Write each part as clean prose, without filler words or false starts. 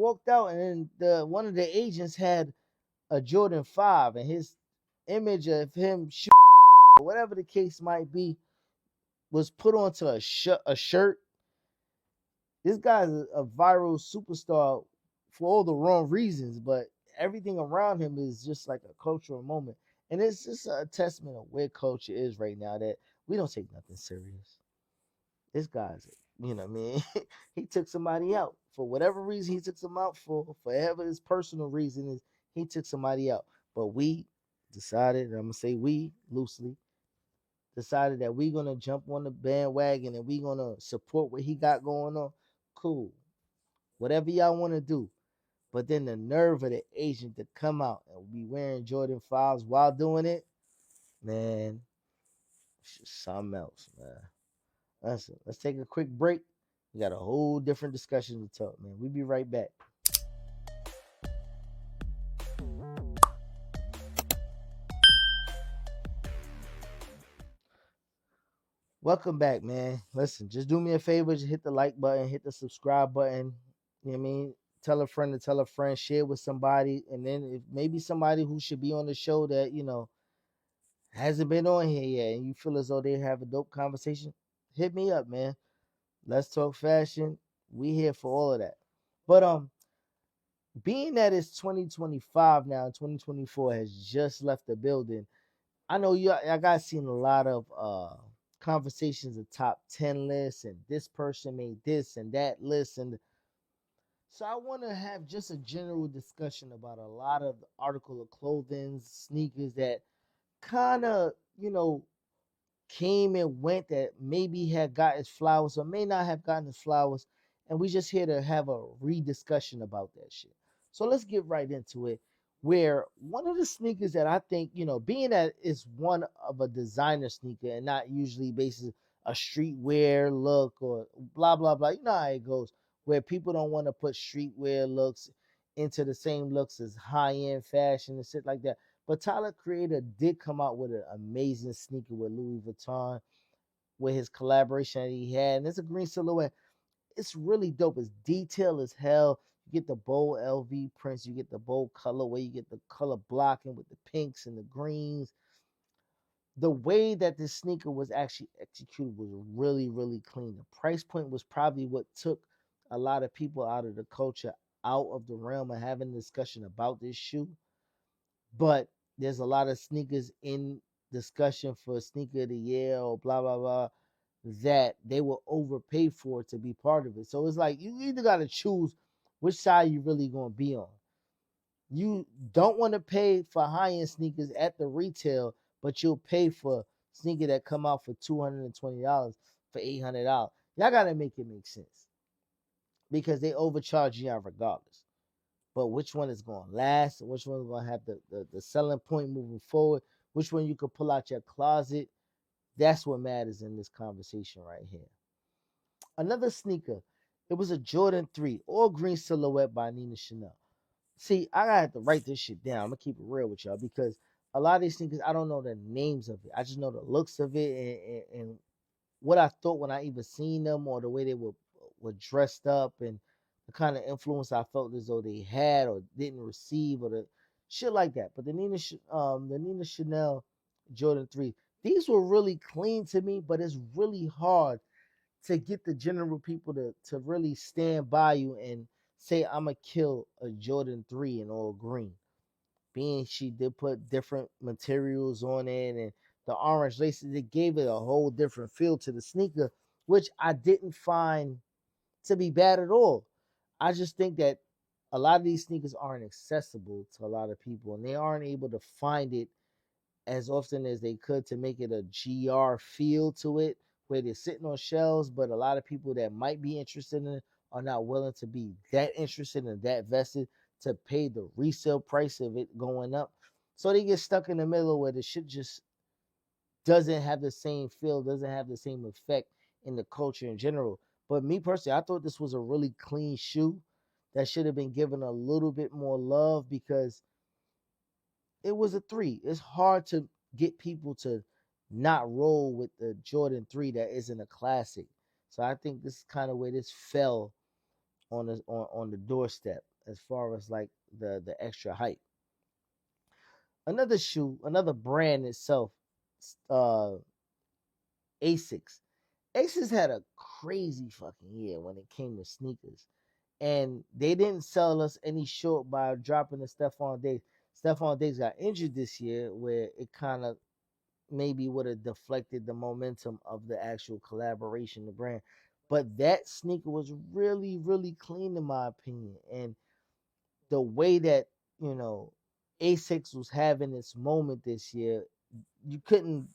walked out, and then one of the agents had a Jordan 5, and his image of him whatever the case might be was put onto a shirt. This guy's a viral superstar for all the wrong reasons, but everything around him is just like a cultural moment. And it's just a testament of where culture is right now, that we don't take nothing serious. This guy's, you know what I mean? He took somebody out for whatever reason he took some out for whatever his personal reason is, he took somebody out. But we decided, and I'm gonna say we loosely, decided that we're gonna jump on the bandwagon and we're gonna support what he got going on. Cool. Whatever y'all want to do. But then the nerve of the agent to come out and be wearing Jordan 5s while doing it, man, it's just something else, man. Listen, let's take a quick break. We got a whole different discussion to talk, man. We'll be right back. Welcome back, man. Listen, just do me a favor, just hit the like button, hit the subscribe button. You know what I mean? Tell a friend to tell a friend, share with somebody, and then if maybe somebody who should be on the show that, hasn't been on here yet, and you feel as though they have a dope conversation, hit me up, man. Let's talk fashion. We here for all of that. But being that it's 2025 now, 2024 has just left the building. I know I got seen a lot of conversations of top 10 lists, and this person made this and that list, and so I want to have just a general discussion about a lot of the article of clothing, sneakers that kind of, came and went, that maybe had got its flowers or may not have gotten its flowers. And we just here to have a rediscussion about that shit. So let's get right into it. Where one of the sneakers that I think, being that it's one of a designer sneaker and not usually basis a streetwear look or blah blah blah. You know how it goes, where people don't want to put streetwear looks into the same looks as high-end fashion and shit like that. But Tyler Creator did come out with an amazing sneaker with Louis Vuitton, with his collaboration that he had. And it's a green silhouette. It's really dope. It's detailed as hell. You get the bold LV prints. You get the bold colorway. You get the color blocking with the pinks and the greens. The way that this sneaker was actually executed was really, really clean. The price point was probably what took a lot of people out of the culture, out of the realm of having a discussion about this shoe. But there's a lot of sneakers in discussion for sneaker of the year or blah blah blah that they will overpay for to be part of it. So it's like you either got to choose which side you really gonna be on. You don't want to pay for high-end sneakers at the retail, but you'll pay for sneaker that come out for $220 for $800. Y'all gotta make it make sense, because they overcharge you regardless. But which one is going to last, and which one is going to have the selling point moving forward, which one you could pull out your closet, that's what matters in this conversation right here. Another sneaker, it was a Jordan 3, all green silhouette by Nina Chanel. See, I got to write this shit down. I'm going to keep it real with y'all, because a lot of these sneakers, I don't know the names of it. I just know the looks of it and what I thought when I even seen them, or the way they were dressed up, and the kind of influence I felt as though they had or didn't receive, or the shit like that. But the Nina Chanel Jordan 3, these were really clean to me, but it's really hard to get the general people to really stand by you and say, I'm going to kill a Jordan 3 in all green. Being she did put different materials on it, and the orange laces, it gave it a whole different feel to the sneaker, which I didn't find to be bad at all. I just think that a lot of these sneakers aren't accessible to a lot of people, and they aren't able to find it as often as they could to make it a GR feel to it, where they're sitting on shelves, but a lot of people that might be interested in it are not willing to be that interested and that vested to pay the resale price of it going up. So they get stuck in the middle where the shit just doesn't have the same feel, doesn't have the same effect in the culture in general. But me personally, I thought this was a really clean shoe that should have been given a little bit more love, because it was a 3. It's hard to get people to not roll with the Jordan 3 that isn't a classic. So I think this is kind of where this fell on the doorstep. as far as like the extra hype. Another shoe, another brand itself, uh, Asics. Asics had a crazy fucking year when it came to sneakers, and they didn't sell us any short by dropping the Stefon Diggs. Stefon Diggs got injured this year, where it kind of maybe would have deflected the momentum of the actual collaboration, the brand. But that sneaker was really, really clean in my opinion. And the way that, you know, Asics was having its moment this year, you couldn't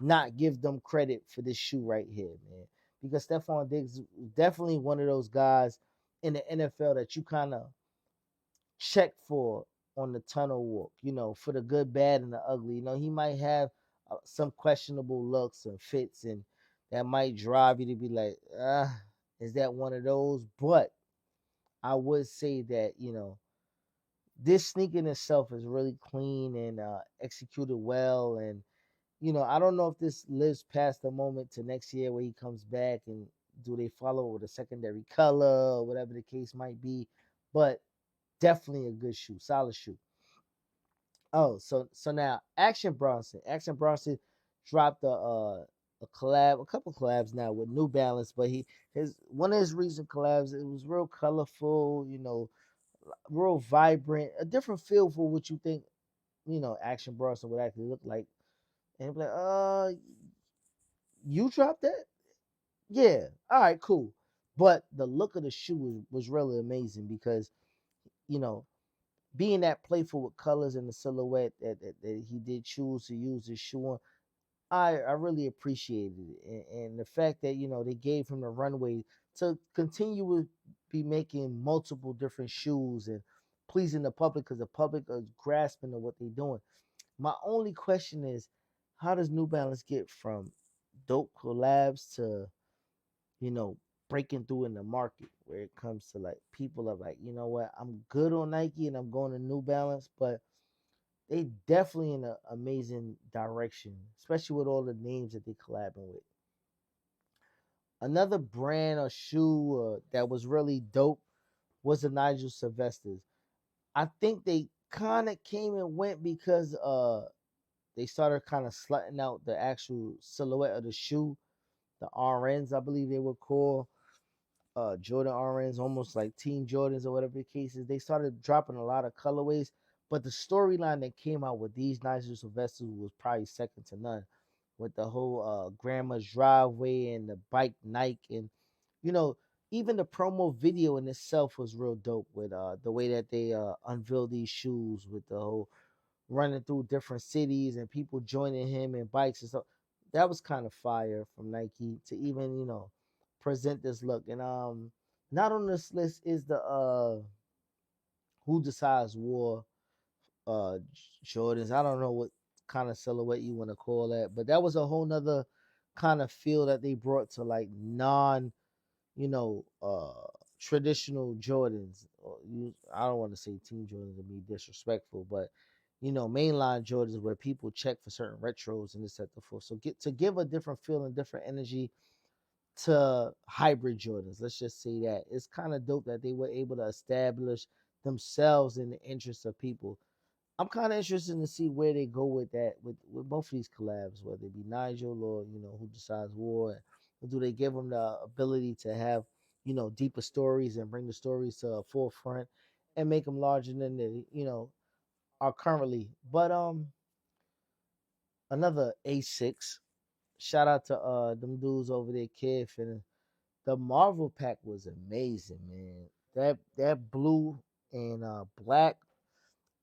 not give them credit for this shoe right here, man. Because Stefon Diggs is definitely one of those guys in the NFL that you kind of check for on the tunnel walk, for the good, bad, and the ugly. He might have some questionable looks and fits, and that might drive you to be like, is that one of those? But I would say that, this sneaker in itself is really clean and executed well. And, I don't know if this lives past the moment to next year where he comes back and do they follow with a secondary color or whatever the case might be. But definitely a good shoe, solid shoe. Oh, so now Action Bronson. Action Bronson dropped a collab, a couple collabs now with New Balance, but his one of his recent collabs, it was real colorful, real vibrant, a different feel for what you think, Action Bronson would actually look like. And he'd be like, you dropped that? Yeah. All right, cool. But the look of the shoe was really amazing because, you know, being that playful with colors and the silhouette that he did choose to use his shoe on, I really appreciated it. And the fact that, they gave him the runway to continue to be making multiple different shoes and pleasing the public because the public is grasping of what they're doing. My only question is, how does New Balance get from dope collabs to, you know, breaking through in the market where it comes to like people are like, you know what, I'm good on Nike and I'm going to New Balance, but they definitely in an amazing direction, especially with all the names that they collabing with. Another brand or shoe that was really dope was the Nigel Sylvesters. I think they kind of came and went because they started kind of slutting out the actual silhouette of the shoe, the RNs, I believe they were called. Jordan RNs, almost like Team Jordans or whatever the case is. They started dropping a lot of colorways, but the storyline that came out with these Nigel Sylvesters was probably second to none. With the whole grandma's driveway and the bike Nike, and you know, even the promo video in itself was real dope with the way that they unveiled these shoes with the whole running through different cities and people joining him in bikes and stuff. That was kind of fire from Nike to even, present this look. And not on this list is the Who Decides War Jordans. I don't know what kind of silhouette you want to call that, but that was a whole nother kind of feel that they brought to like non, you know, uh traditional Jordans. I don't want to say Team Jordans to be disrespectful, but mainline Jordans where people check for certain retros and this at the forth. So get to give a different feel and different energy to hybrid Jordans. Let's just say that it's kind of dope that they were able to establish themselves in the interest of people. I'm kind of interested to see where they go with that with both of these collabs, whether it be Nigel or Who Decides War. Or do they give them the ability to have deeper stories and bring the stories to a forefront and make them larger than they are currently? But another A6. Shout out to them dudes over there, Kid, and the Marvel pack was amazing, man. That blue and black,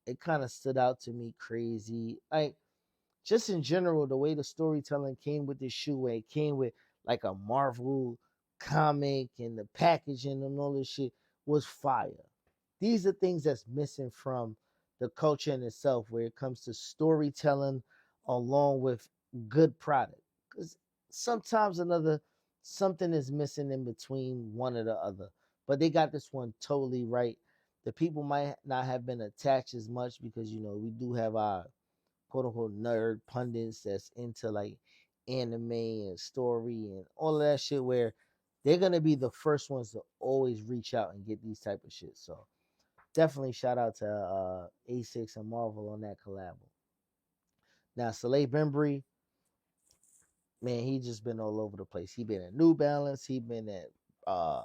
it kind of stood out to me crazy. Like just in general, the way the storytelling came with this shoe, and it came with like a Marvel comic and the packaging and all this shit was fire. These are things that's missing from the culture in itself, where it comes to storytelling along with good product. Because sometimes another something is missing in between one or the other. But they got this one totally right. The people might not have been attached as much because we do have our quote unquote nerd pundits that's into like anime and story and all of that shit, where they're gonna be the first ones to always reach out and get these type of shit. So Definitely shout out to Asics and Marvel on that collab. Now, Soleil Bembry, man, he just been all over the place. He been at New Balance. He been at uh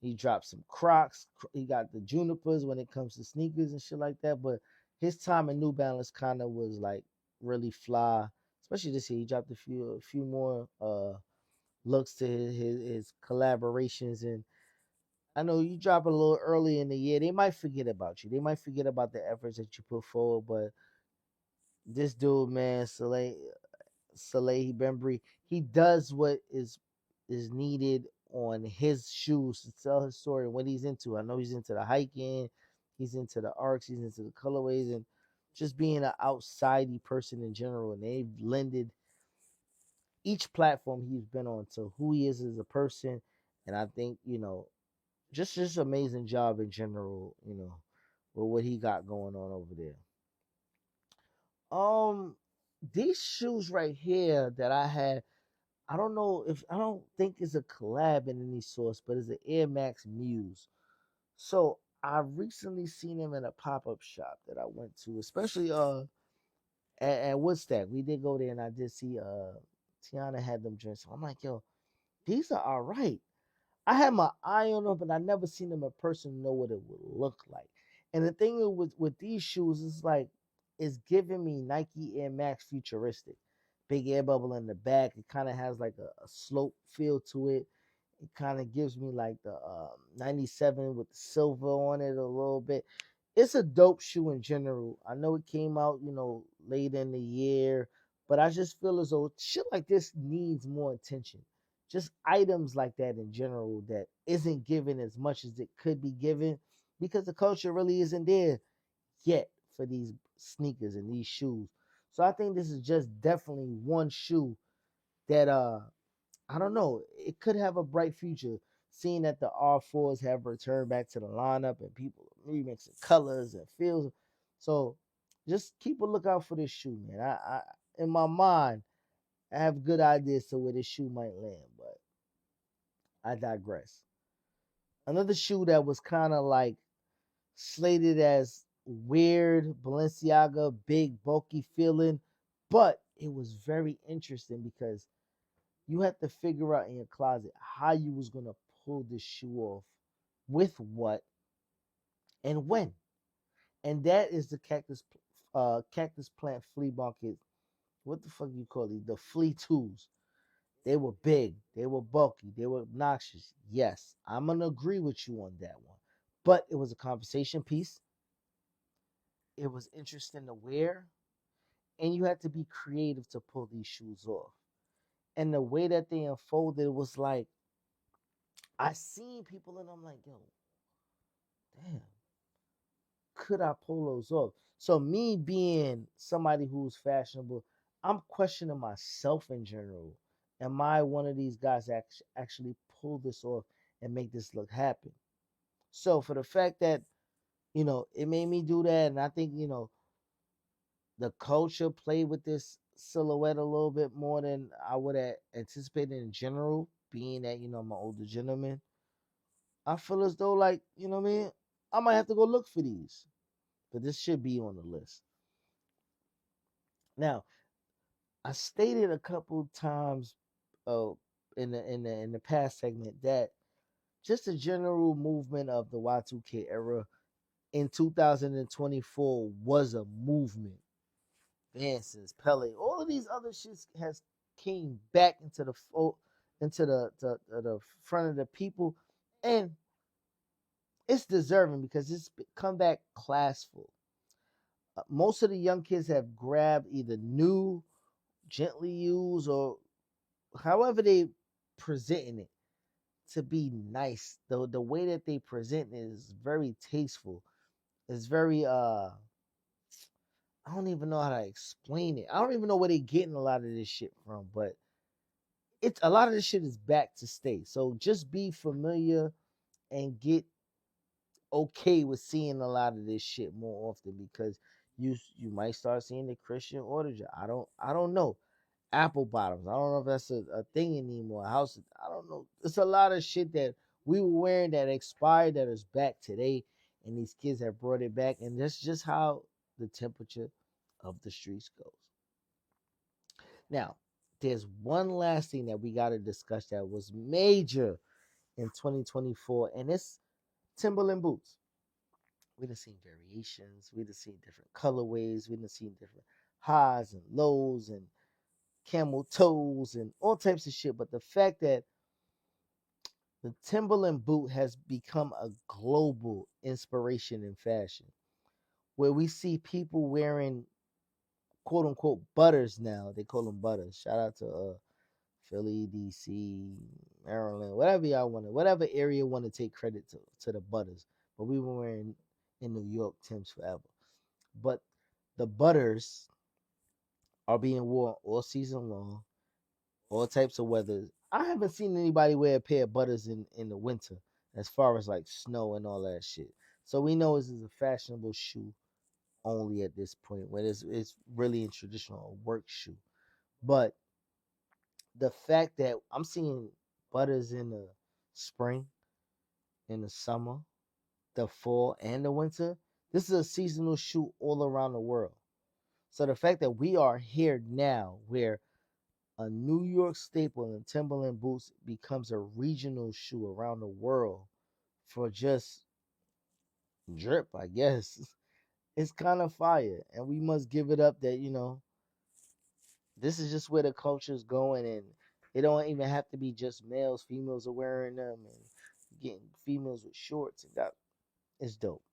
he dropped some Crocs. He got the Junipers when it comes to sneakers and shit like that. But his time in New Balance kind of was like really fly, especially this year. He dropped a few more looks to his collaborations. And I know you drop a little early in the year, they might forget about you. They might forget about the efforts that you put forward. But this dude, man, Soleil Bembry, he does what is needed on his shoes to tell his story and what he's into. I know he's into the hiking, he's into the arcs, he's into the colorways, and just being an outsidey person in general. And they've lended each platform he's been on to who he is as a person. And I think, just amazing job in general, with what he got going on over there. Um, these shoes right here that I had, I don't think it's a collab in any source, but it's an Air Max Muse. So I recently seen him in a pop-up shop that I went to, especially at Woodstack. We did go there and I did see Teyana had them drinks. So I'm like, yo, these are all right. I had my eye on them, but I never seen them in person to know what it would look like. And the thing with these shoes is like it's giving me Nike Air Max futuristic. Big air bubble in the back. It kind of has like a slope feel to it. It kind of gives me like the 97 with the silver on it a little bit. It's a dope shoe in general. I know it came out, late in the year, but I just feel as though shit like this needs more attention. Just items like that in general that isn't given as much as it could be given because the culture really isn't there yet for these sneakers and these shoes. So I think this is just definitely one shoe that I don't know, it could have a bright future, seeing that the R4s have returned back to the lineup and people remixing colors and feels. So just keep a lookout for this shoe, man. I in my mind, I have good ideas to where this shoe might land, but I digress. Another shoe that was kind of like slated as weird Balenciaga, big, bulky feeling, but it was very interesting because you had to figure out in your closet how you was gonna pull this shoe off, with what and when. And that is the cactus plant flea market. What the fuck you call these? The flea twos. They were big, they were bulky, they were obnoxious. Yes, I'm gonna agree with you on that one. But it was a conversation piece. It was interesting to wear, and you had to be creative to pull these shoes off. And the way that they unfolded was like I seen people and I'm like, yo, damn, could I pull those off? So me being somebody who's fashionable, I'm questioning myself in general. Am I one of these guys that actually pull this off and make this look happen? So for the fact that it made me do that, and I think the culture played with this silhouette a little bit more than I would have anticipated in general. Being that I'm an older gentleman, I feel as though like what I mean. I might have to go look for these, but this should be on the list. Now, I stated a couple times uh, in the past segment that just a general movement of the Y2K era in 2024 was a movement. Vances, Pele, all of these other shits has came back into the front of the people, and it's deserving because it's come back classful. Most of the young kids have grabbed either new, gently used, or however they presenting it to be nice. The way that they present it is very tasteful. It's very I don't even know how to explain it. I don't even know where they getting a lot of this shit from, but it's a lot of this shit is back to stay. So just be familiar and get okay with seeing a lot of this shit more often because you might start seeing the Christian order. I don't know. Apple bottoms. I don't know if that's a thing anymore. House. I don't know. It's a lot of shit that we were wearing that expired that is back today, and these kids have brought it back, and that's just how the temperature of the streets goes. Now, there's one last thing that we got to discuss that was major in 2024, and it's Timberland boots. We done seen variations, we done seen different colorways, we done seen different highs and lows and camel toes and all types of shit. But the fact that the Timberland boot has become a global inspiration in fashion, where we see people wearing quote unquote butters now. They call them butters. Shout out to Philly, DC, Maryland, whatever y'all want to, whatever area want to take credit to the butters. But we were wearing in New York Timbs forever. But the butters are being worn all season long, all types of weather. I haven't seen anybody wear a pair of butters in the winter, as far as like snow and all that shit. So we know this is a fashionable shoe only at this point, where it's really a traditional work shoe. But the fact that I'm seeing butters in the spring, in the summer, the fall, and the winter, this is a seasonal shoe all around the world. So the fact that we are here now, where a New York staple in Timberland boots becomes a regional shoe around the world for just drip, I guess, it's kind of fire. And we must give it up that, this is just where the culture's going, and it don't even have to be just males. Females are wearing them and getting females with shorts, and that is dope.